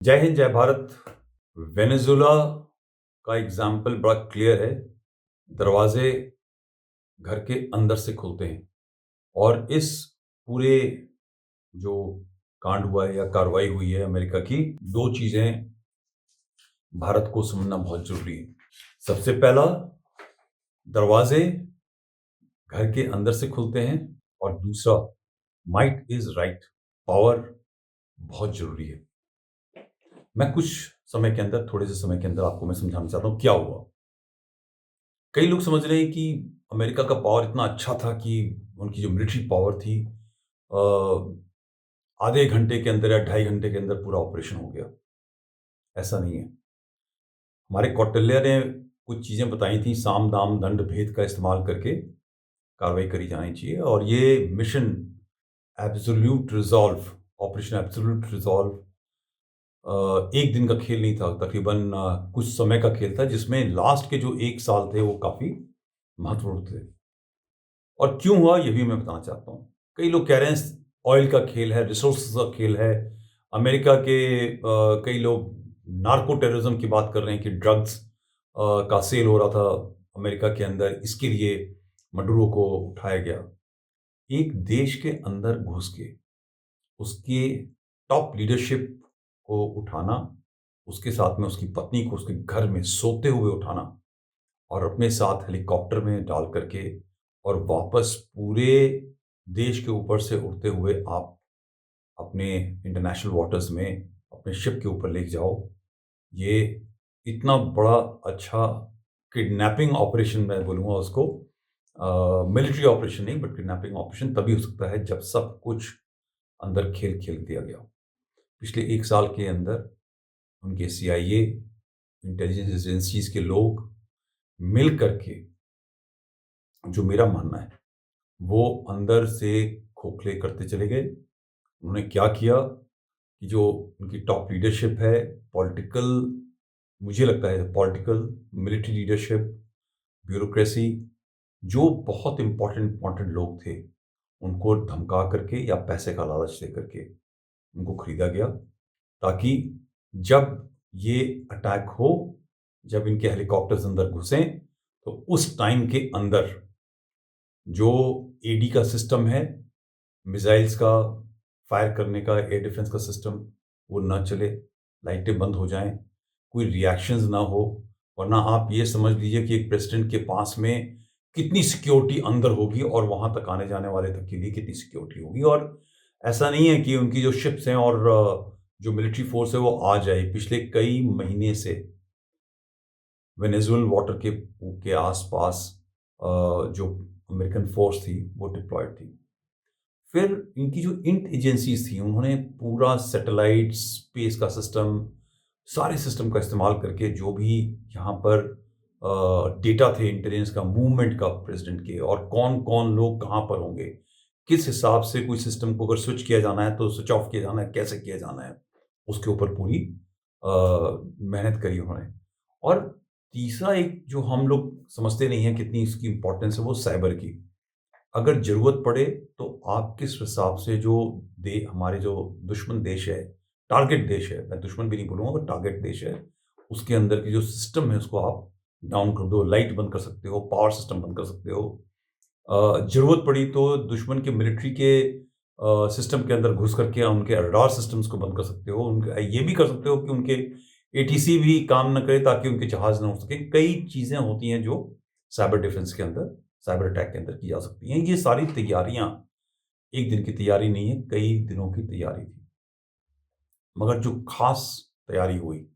जय हिंद, जय भारत। वेनेजुला का एग्जाम्पल बड़ा क्लियर है। दरवाजे घर के अंदर से खुलते हैं और इस पूरे जो कांड हुआ है या कार्रवाई हुई है अमेरिका की, दो चीजें भारत को समझना बहुत जरूरी है। सबसे पहला, दरवाजे घर के अंदर से खुलते हैं और दूसरा, माइट इज राइट, पावर बहुत जरूरी है। मैं कुछ समय के अंदर, थोड़े से समय के अंदर आपको मैं समझाना चाहता हूं क्या हुआ। कई लोग समझ रहे हैं कि अमेरिका का पावर इतना अच्छा था कि उनकी जो मिलिट्री पावर थी, आधे घंटे के अंदर या 2.5 घंटे के अंदर पूरा ऑपरेशन हो गया। ऐसा नहीं है। हमारे कौटिल्य ने कुछ चीज़ें बताई थी, साम दाम दंड भेद का इस्तेमाल करके कार्रवाई करी जानी चाहिए, और ये mission absolute resolve, operation absolute resolve एक दिन का खेल नहीं था, तकरीबन कुछ समय का खेल था, जिसमें लास्ट के जो 1 साल थे वो काफ़ी महत्वपूर्ण थे। और क्यों हुआ ये भी मैं बताना चाहता हूँ। कई लोग कह रहे हैं ऑयल का खेल है, रिसोर्सेज का खेल है। अमेरिका के कई लोग नार्को टेररिज्म की बात कर रहे हैं कि ड्रग्स का सेल हो रहा था अमेरिका के अंदर, इसके लिए मडुरो को उठाया गया। एक देश के अंदर घुस के उसके टॉप लीडरशिप को उठाना, उसके साथ में उसकी पत्नी को उसके घर में सोते हुए उठाना और अपने साथ हेलीकॉप्टर में डाल करके और वापस पूरे देश के ऊपर से उड़ते हुए आप अपने इंटरनेशनल वाटर्स में अपने शिप के ऊपर लेके जाओ। ये इतना बड़ा अच्छा किडनैपिंग ऑपरेशन मैं बोलूँगा उसको, मिलिट्री ऑपरेशन नहीं बट किडनैपिंग ऑपरेशन तभी हो सकता है जब सब कुछ अंदर खेल खेल दिया गया। पिछले 1 साल के अंदर उनके CIA, इंटेलिजेंस एजेंसीज के लोग मिल करके, जो मेरा मानना है, वो अंदर से खोखले करते चले गए। उन्होंने क्या किया कि जो उनकी टॉप लीडरशिप है, पॉलिटिकल, मुझे लगता है पॉलिटिकल, मिलिट्री लीडरशिप, ब्यूरोक्रेसी, जो बहुत इंपॉर्टेंट इंपॉर्टेंट लोग थे, उनको धमका करके या पैसे का लालच दे करके उनको खरीदा गया, ताकि जब ये अटैक हो, जब इनके हेलीकॉप्टर्स अंदर घुसें, तो उस टाइम के अंदर जो AD का सिस्टम है, मिसाइल्स का फायर करने का, एयर डिफेंस का सिस्टम, वो ना चले, लाइटें बंद हो जाएं, कोई रिएक्शंस ना हो। वरना आप ये समझ लीजिए कि एक प्रेसिडेंट के पास में कितनी सिक्योरिटी अंदर होगी और वहां तक आने जाने वाले तक के लिए कितनी सिक्योरिटी होगी। और ऐसा नहीं है कि उनकी जो शिप्स हैं और जो मिलिट्री फोर्स है वो आ जाए। पिछले कई महीने से वेनेजुएलन वाटर के आसपास जो अमेरिकन फोर्स थी वो डिप्लॉयड थी। फिर इनकी जो इंट एजेंसीज थी, उन्होंने पूरा सैटेलाइट, स्पेस का सिस्टम, सारे सिस्टम का इस्तेमाल करके जो भी यहाँ पर डेटा थे इंटेलिजेंस का, मूवमेंट का प्रेसिडेंट के, और कौन कौन लोग कहाँ पर होंगे, किस हिसाब से कोई सिस्टम को अगर स्विच किया जाना है तो स्विच ऑफ किया जाना है, कैसे किया जाना है, उसके ऊपर पूरी मेहनत करी उन्होंने। और तीसरा, एक जो हम लोग समझते नहीं है कितनी इसकी इंपॉर्टेंस है, वो साइबर की। अगर ज़रूरत पड़े तो आप किस हिसाब से जो हमारे जो दुश्मन देश है, टारगेट देश है, मैं दुश्मन भी नहीं बोलूँगा, बट टारगेट देश है, उसके अंदर की जो सिस्टम है उसको आप डाउन कर दो, लाइट बंद कर सकते हो, पावर सिस्टम बंद कर सकते हो। ज़रूरत पड़ी तो दुश्मन के मिलिट्री के सिस्टम के अंदर घुस करके उनके रडार सिस्टम्स को बंद कर सकते हो। उनके ये भी कर सकते हो कि उनके ATC भी काम ना करे ताकि उनके जहाज़ ना उड़ सकें। कई चीज़ें होती हैं जो साइबर डिफेंस के अंदर, साइबर अटैक के अंदर की जा सकती हैं। ये सारी तैयारियाँ एक दिन की तैयारी नहीं है, कई दिनों की तैयारी थी। मगर जो ख़ास तैयारी हुई,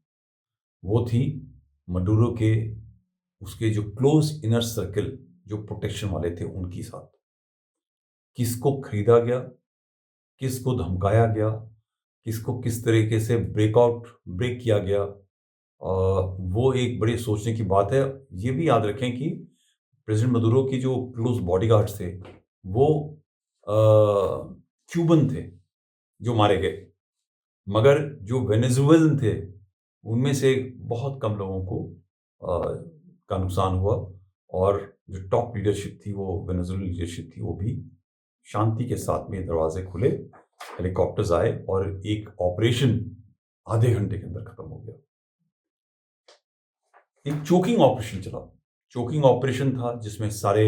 वो थी मडुरो के, उसके जो क्लोज़ इनर सर्किल, जो प्रोटेक्शन वाले थे, उनके साथ। किसको खरीदा गया, किसको धमकाया गया, किसको किस तरीके से ब्रेक किया गया, वो एक बड़ी सोचने की बात है। ये भी याद रखें कि प्रेसिडेंट मदुरो की जो क्लोज़ बॉडीगार्ड्स थे, वो क्यूबन थे जो मारे गए। मगर जो वेनेजुएलन थे, उनमें से बहुत कम लोगों को का नुकसान हुआ, और जो टॉप लीडरशिप थी, वो वेनेजुएलन लीडरशिप थी, वो भी शांति के साथ में दरवाजे खुले, हेलीकॉप्टर्स आए और एक ऑपरेशन आधे घंटे के अंदर खत्म हो गया। एक चोकिंग ऑपरेशन चला। चोकिंग ऑपरेशन था जिसमें सारे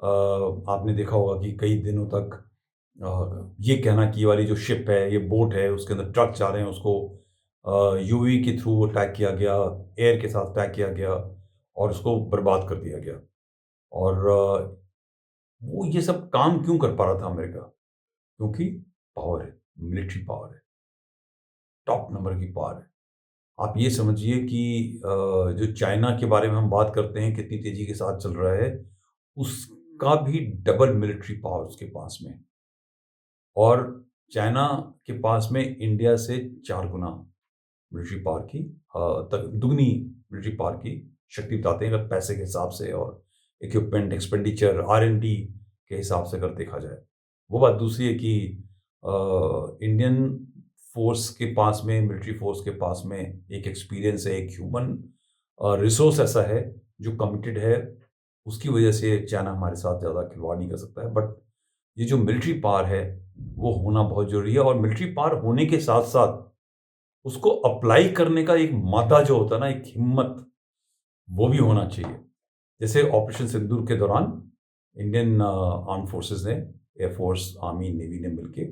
आपने देखा होगा कि कई दिनों तक ये कहना कि ये वाली जो शिप है, ये बोट है, उसके अंदर ट्रक जा रहे हैं, उसको यूवी के थ्रू अटैक किया गया, एयर के साथ अटैक किया गया और उसको बर्बाद कर दिया गया। और वो ये सब काम क्यों कर पा रहा था अमेरिका? क्योंकि पावर है, मिलिट्री पावर है, टॉप नंबर की पावर है। आप ये समझिए कि जो चाइना के बारे में हम बात करते हैं कितनी तेजी के साथ चल रहा है, उसका भी डबल मिलिट्री पावर उसके पास में। और चाइना के पास में इंडिया से 4 गुना मिलिट्री पावर की दुगनी मिलिट्री पावर की शक्ति बताते हैं, अगर पैसे के हिसाब से और इक्विपमेंट एक्सपेंडिचर R&D के हिसाब से अगर देखा जाए। वो बात दूसरी है कि इंडियन फोर्स के पास में, मिलिट्री फोर्स के पास में एक एक्सपीरियंस है, एक ह्यूमन रिसोर्स ऐसा है जो कमिटेड है। उसकी वजह से चाइना हमारे साथ ज़्यादा खिलवाड़ नहीं कर सकता है। बट ये जो मिलिट्री पावर है वो होना बहुत ज़रूरी है, और मिलिट्री पावर होने के साथ साथ उसको अप्लाई करने का एक मादा जो होता है ना, एक हिम्मत, वो भी होना चाहिए। जैसे ऑपरेशन सिंदूर के दौरान इंडियन आर्म फोर्सेस ने, एयरफोर्स, आर्मी, नेवी ने मिलके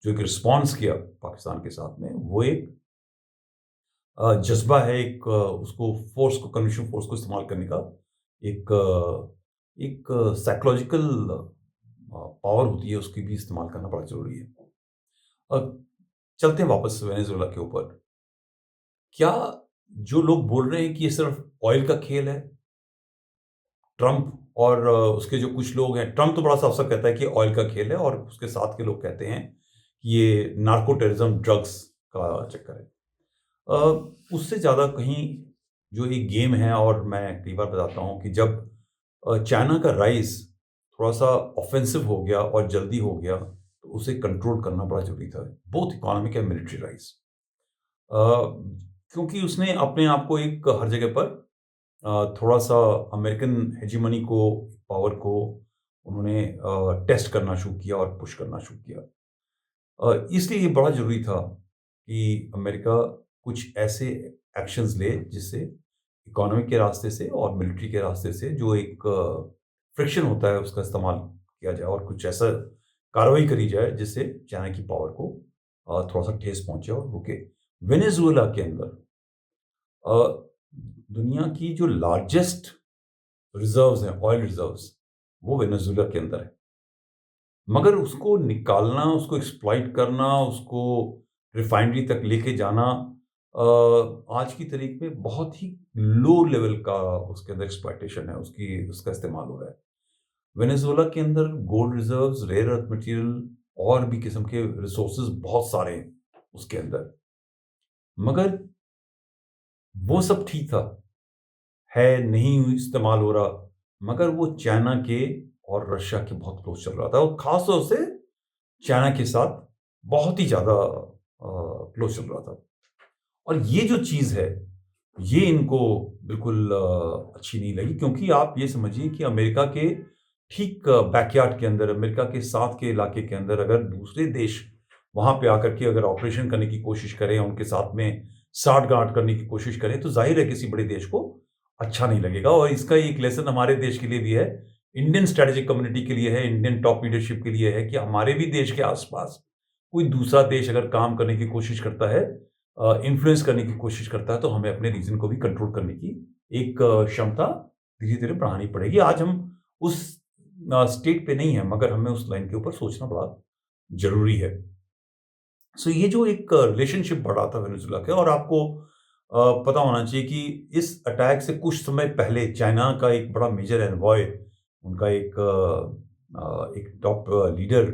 जो एक रिस्पॉन्स किया पाकिस्तान के साथ में, वो एक जज्बा है, एक उसको फोर्स को, कन्वेंशनल फोर्स को इस्तेमाल करने का एक एक साइकोलॉजिकल पावर होती है, उसकी भी इस्तेमाल करना बड़ा ज़रूरी है। चलते हैं वापस वेनेजुएला के ऊपर। क्या जो लोग बोल रहे हैं कि ये सिर्फ ऑयल का खेल है, ट्रंप और उसके जो कुछ लोग हैं, ट्रंप तो बड़ा साफ-साफ कहता है कि ऑयल का खेल है, और उसके साथ के लोग कहते हैं कि ये नार्को टेररिज्म, ड्रग्स का चक्कर है। उससे ज़्यादा कहीं जो ये गेम है, और मैं कई बार बताता हूँ कि जब चाइना का राइज़ थोड़ा-सा ऑफेंसिव हो गया और जल्दी हो गया, तो उसे कंट्रोल करना बड़ा ज़रूरी था, both economic and military rise. क्योंकि उसने अपने आप को एक हर जगह पर थोड़ा-सा अमेरिकन हेजेमनी को, पावर को उन्होंने टेस्ट करना शुरू किया और पुश करना शुरू किया। इसलिए ये बड़ा ज़रूरी था कि अमेरिका कुछ ऐसे एक्शंस ले जिससे इकोनॉमिक के रास्ते से और मिलिट्री के रास्ते से जो एक फ्रिक्शन होता है उसका इस्तेमाल किया जाए, और कुछ ऐसा कार्रवाई करी जाए जिससे चाइना की पावर को थोड़ा-सा ठेस पहुँचे और रुके। वेनेजुएला के अंदर दुनिया की जो लार्जेस्ट रिजर्व्स हैं, ऑयल रिजर्व्स, वो वेनेजुएला के अंदर है। मगर उसको निकालना, उसको एक्सप्लॉइट करना, उसको रिफाइनरी तक लेके जाना आज की तारीख में बहुत ही लो लेवल का उसके अंदर एक्सप्लॉइटेशन है, उसका इस्तेमाल हो रहा है। वेनेजुएला के अंदर gold reserves, rare earth material और भी किस्म के रिसोर्सेज बहुत सारे हैं उसके अंदर। मगर वो सब ठीक था, है, नहीं इस्तेमाल हो रहा, मगर वो चाइना के और रशिया के बहुत क्लोज चल रहा था, और खास तौर से चाइना के साथ बहुत ही ज़्यादा क्लोज चल रहा था। और ये जो चीज़ है, ये इनको बिल्कुल अच्छी नहीं लगी, क्योंकि आप ये समझिए कि अमेरिका के ठीक बैकयार्ड के अंदर, अमेरिका के साथ के इलाके के अंदर अगर दूसरे देश वहाँ पे आकर के अगर ऑपरेशन करने की कोशिश करें, उनके साथ में साठ-गांठ करने की कोशिश करें, तो ज़ाहिर है किसी बड़े देश को अच्छा नहीं लगेगा। और इसका एक लेसन हमारे देश के लिए भी है, इंडियन स्ट्रैटेजिक कम्युनिटी के लिए है, इंडियन टॉप लीडरशिप के लिए है, कि हमारे भी देश के आस-पास कोई दूसरा देश अगर काम करने की कोशिश करता है, इन्फ्लुएंस करने की कोशिश करता है, तो हमें अपने रीजन को भी कंट्रोल करने की एक क्षमता धीरे-धीरे बढ़ानी पड़ेगी। आज हम उस स्टेट पे नहीं है, मगर हमें उस लाइन के ऊपर सोचना बड़ा ज़रूरी है। सो ये जो एक रिलेशनशिप बढ़ा था वेनेजुएला का, और आपको पता होना चाहिए कि इस अटैक से कुछ समय पहले चाइना का एक बड़ा मेजर एनवॉय, उनका एक टॉप लीडर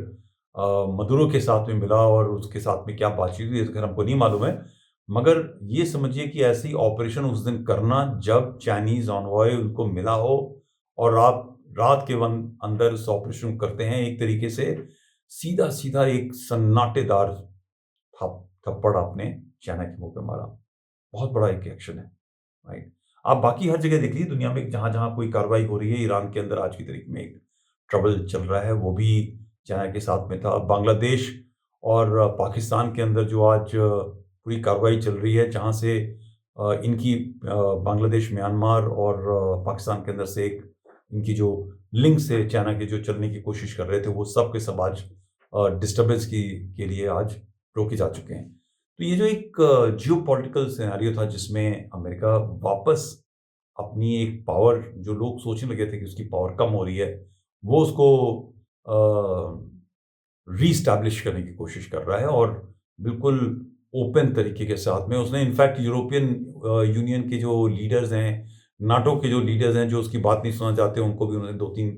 मदुरो के साथ में मिला, और उसके साथ में क्या बातचीत हुई खैर हमको नहीं मालूम है। मगर ये समझिए कि ऐसी ऑपरेशन उस दिन करना जब चाइनीज़ एनवॉय उनको मिला हो, और आप रात के अंदर उस ऑपरेशन करते हैं, एक तरीके से सीधा-सीधा एक सन्नाटेदार थप्पड़ आपने चाइना के मुँह पे मारा। बहुत बड़ा एक एक्शन है, राइट? आप बाकी हर जगह देख लीजिए दुनिया में, जहाँ-जहाँ कोई कार्रवाई हो रही है, ईरान के अंदर आज की तारीख में एक ट्रबल चल रहा है, वो भी चाइना के साथ में था। बांग्लादेश और पाकिस्तान के अंदर जो आज पूरी कार्रवाई चल रही है, जहाँ से इनकी बांग्लादेश, म्यांमार और पाकिस्तान के अंदर से एक इनकी जो लिंक्स है चाइना के, जो चलने की कोशिश कर रहे थे, वो सब के सब आज डिस्टर्बेंस के लिए आज रोके जा चुके हैं। तो ये जो एक जियोपॉलिटिकल सिनेरियो था, जिसमें अमेरिका वापस अपनी एक पावर, जो लोग सोचने लगे थे कि उसकी पावर कम हो रही है, वो उसको रीस्टैब्लिश करने की कोशिश कर रहा है, और बिल्कुल ओपन तरीके के साथ में उसने इनफैक्ट यूरोपियन यूनियन के जो लीडर्स हैं, नाटो के जो लीडर्स हैं, जो उसकी बात नहीं सुनना चाहते, उनको भी उन्होंने 2-3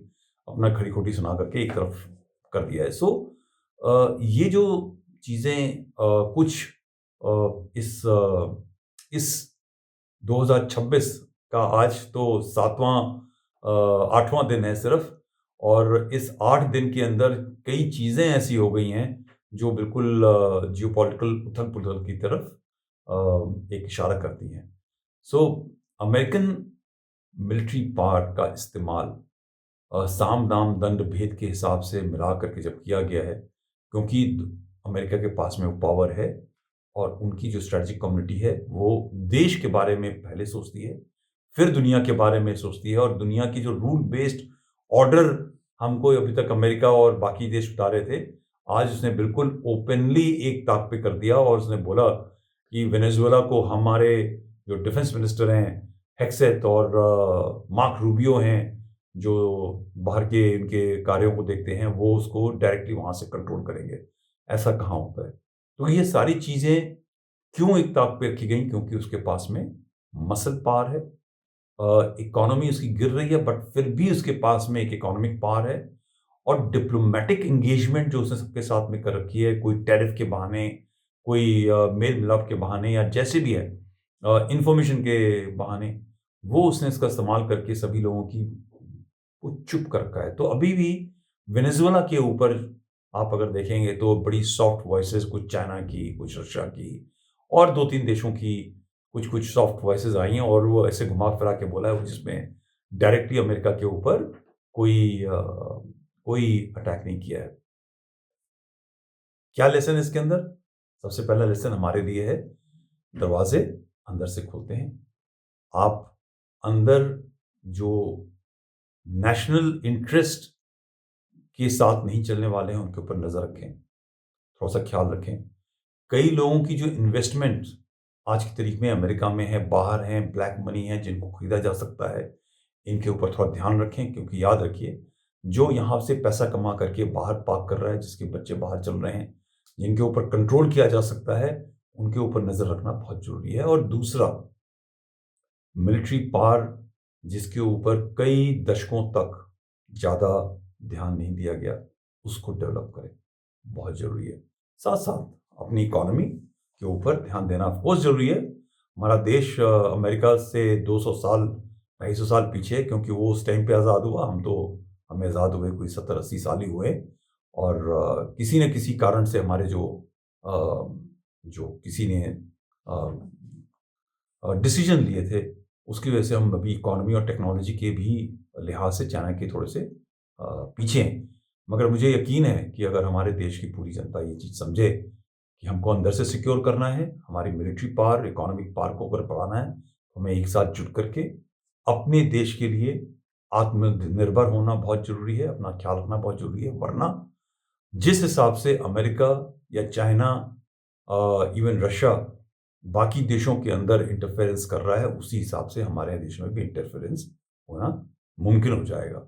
अपना खड़ी-खोटी सुना करके एक तरफ कर दिया है। सो ये जो चीज़ें कुछ इस 2026 का आज तो 8वां दिन है सिर्फ, और इस 8 दिन के अंदर कई चीज़ें ऐसी हो गई हैं जो बिल्कुल जियोपॉलिटिकल उथल-पुथल की तरफ एक इशारा करती हैं। सो अमेरिकन मिलिट्री पावर का इस्तेमाल साम, दाम, दंड, भेद के हिसाब से मिला करके जब किया गया है, क्योंकि अमेरिका के पास में वो पावर है, और उनकी जो स्ट्रेटजिक कम्युनिटी है, वो देश के बारे में पहले सोचती है, फिर दुनिया के बारे में सोचती है, और दुनिया की जो रूल बेस्ड ऑर्डर हमको अभी तक अमेरिका और बाकी देश बता रहे थे, आज उसने बिल्कुल ओपनली एक ताक पे कर दिया, और उसने बोला कि वेनेजुएला को हमारे जो डिफेंस मिनिस्टर हैं, हेक्सेथ और मार्क रूबियो हैं, जो बाहर के इनके कार्यों को देखते हैं, वो उसको डायरेक्टली वहाँ से कंट्रोल करेंगे। ऐसा कहाँ होता है? तो ये सारी चीज़ें क्यों एक ताक पे रखी गई? क्योंकि उसके पास में मसल पावर है, इकोनॉमी उसकी गिर रही है, बट फिर भी उसके पास में एक इकोनॉमिक पावर है, और डिप्लोमेटिक एंगेजमेंट जो उसने सबके साथ में कर रखी है, कोई टैरिफ के बहाने, कोई मेल मिलाप के बहाने, या जैसे भी है इंफॉर्मेशन के बहाने, वो उसने इसका इस्तेमाल करके सभी लोगों की को चुप कर रखा है। तो अभी भी वेनेजुएला के ऊपर आप अगर देखेंगे तो बड़ी सॉफ्ट वॉइसेस, कुछ चाइना की, कुछ रशिया की, और 2-3 देशों की कुछ-कुछ सॉफ्ट वॉइसेस आई हैं, और वो ऐसे घुमा-फिरा के बोला है, जिसमें डायरेक्टली अमेरिका के ऊपर कोई अटैक नहीं किया है। क्या लेसन है इसके अंदर? सबसे पहला लेसन हमारे लिए है, दरवाजे अंदर से खुलते हैं। आप अंदर जो नेशनल इंटरेस्ट के साथ नहीं चलने वाले हैं, उनके ऊपर नज़र रखें, थोड़ा-सा ख्याल रखें। कई लोगों की जो इन्वेस्टमेंट आज की तारीख में अमेरिका में है, बाहर हैं, ब्लैक मनी है, जिनको खरीदा जा सकता है, इनके ऊपर थोड़ा ध्यान रखें, क्योंकि याद रखिए, जो यहाँ से पैसा कमा करके बाहर पार्क कर रहा है, जिसके बच्चे बाहर चल रहे हैं, जिनके ऊपर कंट्रोल किया जा सकता है, उनके ऊपर नज़र रखना बहुत ज़रूरी है। और दूसरा, मिलिट्री पावर जिसके ऊपर कई दशकों तक ज़्यादा ध्यान नहीं दिया गया, उसको डेवलप करें, बहुत ज़रूरी है। साथ-साथ अपनी इकोनॉमी के ऊपर ध्यान देना बहुत ज़रूरी है। हमारा देश अमेरिका से 200 साल, 250 साल पीछे है, क्योंकि वो उस टाइम पे आज़ाद हुआ, हमें आज़ाद हुए कोई 70-80 साल ही हुए, और किसी न किसी कारण से हमारे जो किसी ने डिसीजन लिए थे, उसकी वजह से हम अभी इकोनॉमी और टेक्नोलॉजी के भी लिहाज से चाइना के थोड़े से पीछे हैं। मगर मुझे यकीन है कि अगर हमारे देश की पूरी जनता ये चीज़ समझे कि हमको अंदर से सिक्योर करना है, हमारी मिलिट्री पावर, इकोनॉमिक पावर को ऊपर बढ़ाना है, तो हमें एक साथ जुट करके अपने देश के लिए आत्मनिर्भर होना बहुत ज़रूरी है, अपना ख्याल रखना बहुत ज़रूरी है। वरना जिस हिसाब से अमेरिका या चाइना, इवन रशिया बाकी देशों के अंदर इंटरफेरेंस कर रहा है, उसी हिसाब से हमारे देश में भी इंटरफेरेंस होना मुमकिन हो जाएगा।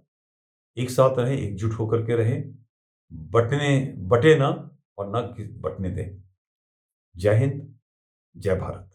एक साथ रहें, एकजुट होकर के रहें, बटे ना, और ना कि बँटने दें। जय हिंद, जय भारत।